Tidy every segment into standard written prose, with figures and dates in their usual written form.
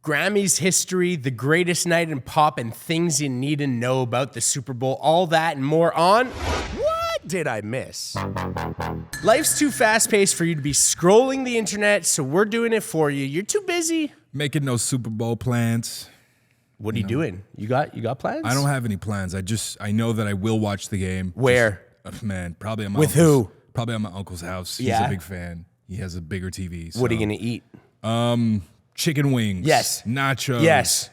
Grammys history, the greatest night in pop, and things you need to know about the Super Bowl. All that and more on What Did I Miss? Life's too fast-paced for you to be scrolling the internet, so we're doing it for you. You're too busy. Making no Super Bowl plans. What are you doing? You got plans? I don't have any plans. I know that I will watch the game. Where? Man, probably at my With uncle's, who? Probably at my uncle's house. He's Yeah? a big fan. He has a bigger TV. So. What are you gonna eat? Chicken wings. Yes. Nachos. Yes.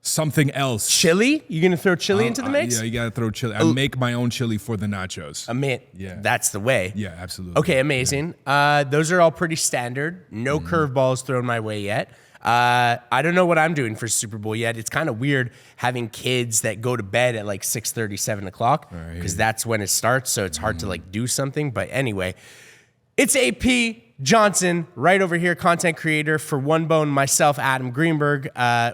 Something else. Chili? You gonna throw chili into the mix? Yeah, you gotta throw chili. I make my own chili for the nachos. Yeah. That's the way. Yeah, absolutely. Okay, amazing. Those are all pretty standard. No curveballs thrown my way yet. I don't know what I'm doing for Super Bowl yet. It's kind of weird having kids that go to bed at like 6:30, 7 o'clock because that's when it starts. So it's hard to like do something. But anyway, it's AP Johnson right over here, content creator for One Bone. Myself, Adam Greenberg,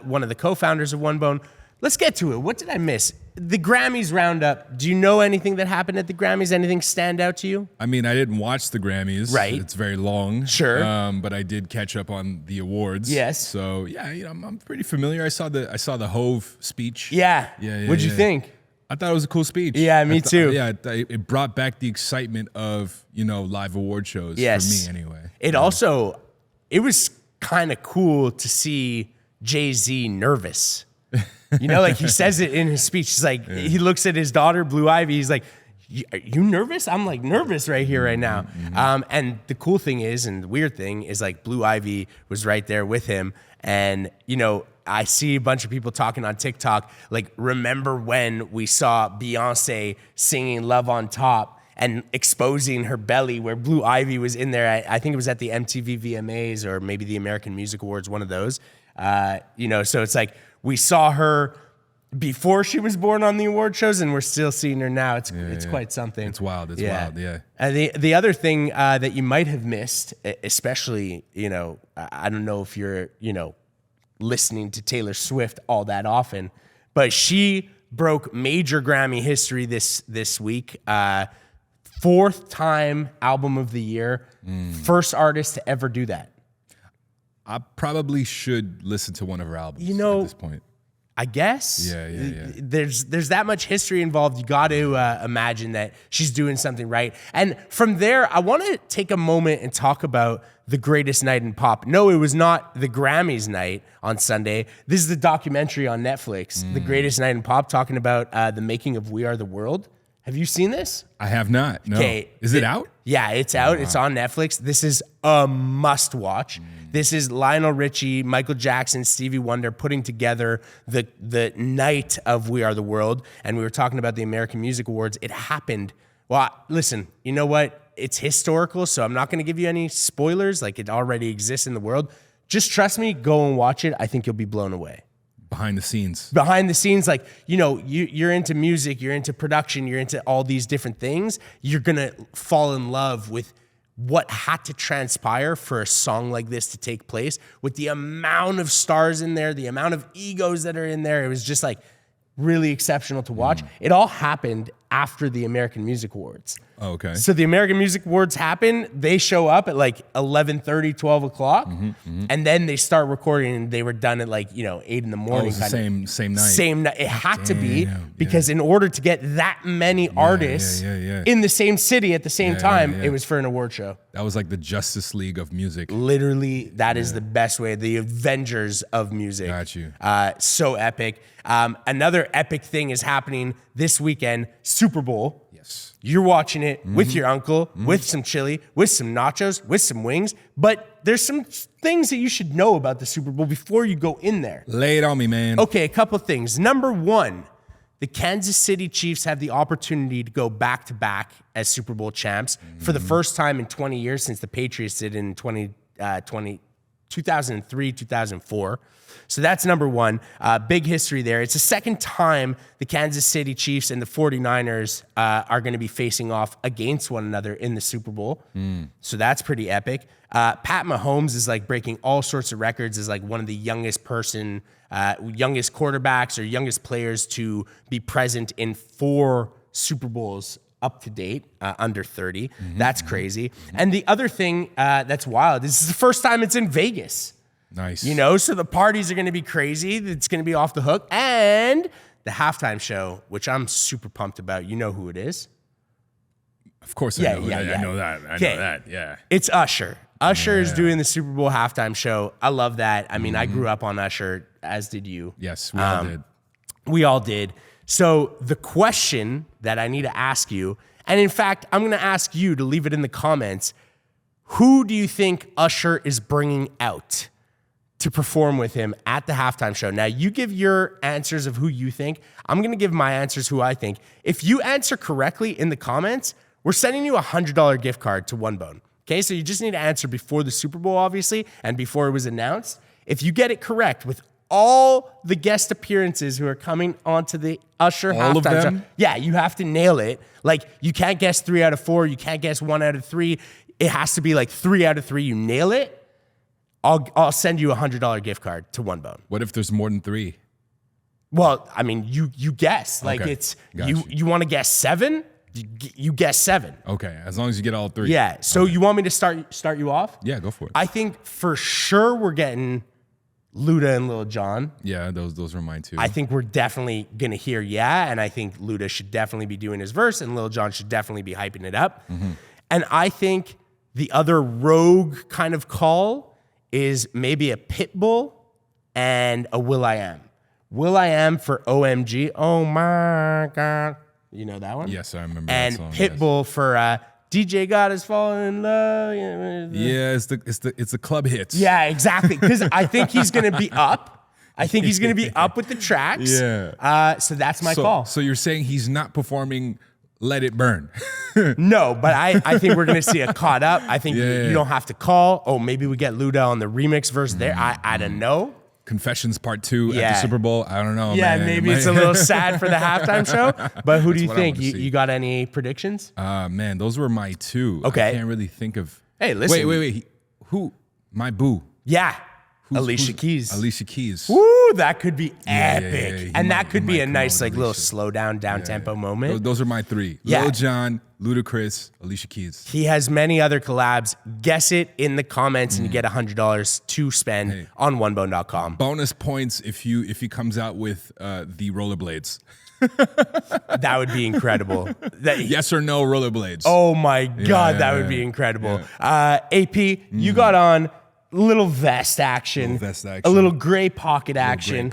one of the co-founders of One Bone. Let's get to it. What did I miss? The Grammys roundup. Do you know anything that happened at the Grammys? Anything stand out to you? I mean, I didn't watch the Grammys. Right. It's very long. Sure. But I did catch up on the awards. Yes. So yeah, I'm pretty familiar. I saw the Hove speech. Yeah. What'd you think? I thought it was a cool speech. Yeah, me too. Yeah, it brought back the excitement of, live award shows for me anyway. It was kind of cool to see Jay-Z nervous. Like he says it in his speech. He's like, he looks at his daughter, Blue Ivy. He's like, are you nervous? I'm like nervous right here, right now. And the cool thing is, and the weird thing is like Blue Ivy was right there with him. And, I see a bunch of people talking on TikTok, like, remember when we saw Beyonce singing Love on Top and exposing her belly where Blue Ivy was in there. I think it was at the MTV VMAs or maybe the American Music Awards, one of those. So it's like we saw her before she was born on the award shows, and we're still seeing her now. It's quite something. It's wild. It's wild. Yeah. And the other thing that you might have missed, especially, I don't know if you're, listening to Taylor Swift all that often, but she broke major Grammy history this week. Fourth time album of the year, first artist to ever do that. I probably should listen to one of her albums at this point. I guess. Yeah. There's that much history involved. You got to imagine that she's doing something right. And from there, I want to take a moment and talk about the greatest night in pop. No, it was not the Grammys night on Sunday. This is the documentary on Netflix, The Greatest Night in Pop, talking about the making of We Are the World. Have you seen this? I have not. No. Is it out? Yeah, it's out. Wow. It's on Netflix. This is a must watch. This is Lionel Richie, Michael Jackson, Stevie Wonder putting together the night of We Are the World. And we were talking about the American Music Awards. It happened. Well, listen, you know what? It's historical, so I'm not going to give you any spoilers. Like, it already exists in the world. Just trust me, go and watch it. I think you'll be blown away. Behind the scenes, like, you're into music, you're into production, you're into all these different things. You're going to fall in love with what had to transpire for a song like this to take place, with the amount of stars in there, the amount of egos that are in there. It was just like really exceptional to watch. It all happened after the American Music Awards. Oh, okay. So the American Music Awards happen. They show up at like 11:30, 12 o'clock, and then they start recording. And they were done at like 8 in the morning. Oh, it was the same night. Same night. It had to be because in order to get that many artists in the same city at the same time, it was for an award show. That was like the Justice League of music. Literally, that is the best way. The Avengers of music. Got you. So epic. Another epic thing is happening this weekend. Super Bowl. Yes. You're watching it with your uncle, with some chili, with some nachos, with some wings. But there's some things that you should know about the Super Bowl before you go in there. Lay it on me, man. Okay, a couple things. Number one, the Kansas City Chiefs have the opportunity to go back-to-back as Super Bowl champs for the first time in 20 years since the Patriots did in 2003, 2004. So that's number one. Big history there. It's the second time the Kansas City Chiefs and the 49ers are going to be facing off against one another in the Super Bowl. So that's pretty epic. Pat Mahomes is like breaking all sorts of records as like one of the youngest quarterbacks or youngest players to be present in 4 Super Bowls up to date, under 30. That's crazy. And the other thing that's wild is this is the first time it's in Vegas. Nice. You know, so the parties are going to be crazy. It's going to be off the hook. And the halftime show, which I'm super pumped about. You know who it is? Of course I know that. I know that. I know that. Yeah. It's Usher. Usher is doing the Super Bowl halftime show. I love that. I mean, I grew up on Usher, as did you. Yes, we all did. We all did. So the question that I need to ask you, and in fact, I'm going to ask you to leave it in the comments. Who do you think Usher is bringing out to perform with him at the halftime show? Now, you give your answers of who you think. I'm going to give my answers who I think. If you answer correctly in the comments, we're sending you a $100 gift card to One Bone. Okay, so you just need to answer before the Super Bowl, obviously, and before it was announced. If you get it correct with all the guest appearances who are coming onto the Usher halftime show, yeah, you have to nail it. Like, you can't guess 3 out of 4. You can't guess 1 out of 3. It has to be like 3 out of 3. You nail it. I'll send you a $100 gift card to One Bone. What if there's more than 3? Well, I mean, you guess. Like, Okay. it's Got you want to guess 7? You guess 7. Okay, as long as you get all 3. Yeah. So you want me to start you off? Yeah, go for it. I think for sure we're getting Luda and Lil Jon. Yeah, those were mine too. I think we're definitely gonna hear and I think Luda should definitely be doing his verse, and Lil Jon should definitely be hyping it up. And I think the other rogue kind of call is maybe a Pitbull and a Will.i.am. Will.i.am for OMG. Oh my God. You know that one? Yes, I remember and that song. Pitbull for DJ God is falling in love. Yeah, it's the club hits. Yeah, exactly. Because I think he's gonna be up. I think he's gonna be up with the tracks. Yeah. So that's my call. So you're saying he's not performing Let It Burn? No, but I think we're gonna see a caught up. I think you don't have to call. Oh, maybe we get Luda on the remix verse there. I don't know. Confessions Part 2 at the Super Bowl. I don't know. Yeah, man. maybe it's a little sad for the halftime show. But who do you think? You got any predictions? Man, those were my 2. Okay. I can't really think of. Hey, listen. Wait. Who? My boo. Yeah. Alicia Keys. Alicia Keys. Woo, that could be epic. Yeah. And that could be a nice, like, little slow down, tempo moment. Those are my 3. Yeah. Lil Jon, Ludacris, Alicia Keys. He has many other collabs. Guess it in the comments and you get $100 to spend on onebone.com. Bonus points if he comes out with the rollerblades. That would be incredible. Yes or no rollerblades. Oh my God, that would be incredible. AP, you got on little vest action, a little gray pocket action.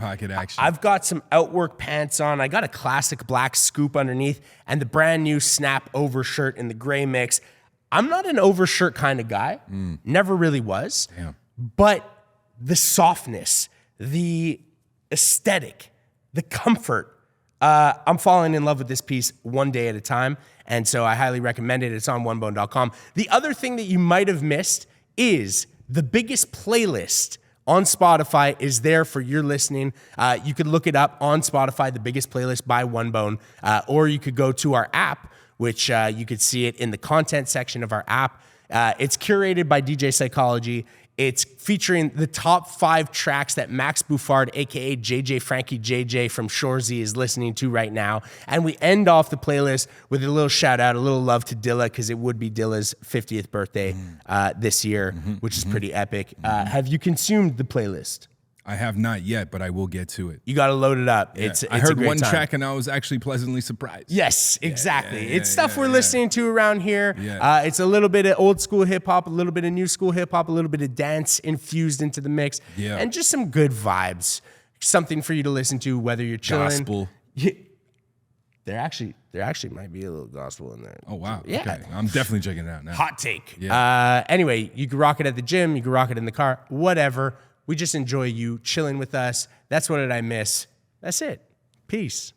I've got some outwork pants on. I got a classic black scoop underneath and the brand new snap overshirt in the gray mix. I'm not an overshirt kind of guy. Never really was. Damn. But the softness, the aesthetic, the comfort, I'm falling in love with this piece one day at a time. And so I highly recommend it. It's on onebone.com. The other thing that you might have missed is the biggest playlist on Spotify is there for your listening. You could look it up on Spotify, the biggest playlist by One Bone, or you could go to our app, which you could see it in the content section of our app. It's curated by DJ Psychology. It's featuring the top 5 tracks that Max Bouffard, aka JJ Frankie JJ from Shorzy, is listening to right now. And we end off the playlist with a little shout out, a little love to Dilla, because it would be Dilla's 50th birthday this year, which is pretty epic. Have you consumed the playlist? I have not yet, but I will get to it. You got to load it up. Yeah. It's I heard one time. track and I was actually pleasantly surprised. Yes, exactly. It's stuff we're listening to around here. Yeah. It's a little bit of old school hip hop, a little bit of new school hip hop, a little bit of dance infused into the mix, and just some good vibes. Something for you to listen to, whether you're chilling. Gospel. There actually might be a little gospel in there. Oh wow. Yeah. Okay. I'm definitely checking it out now. Hot take. Yeah. Anyway, you can rock it at the gym, you can rock it in the car, whatever. We just enjoy you chilling with us. That's what did I miss. That's it. Peace.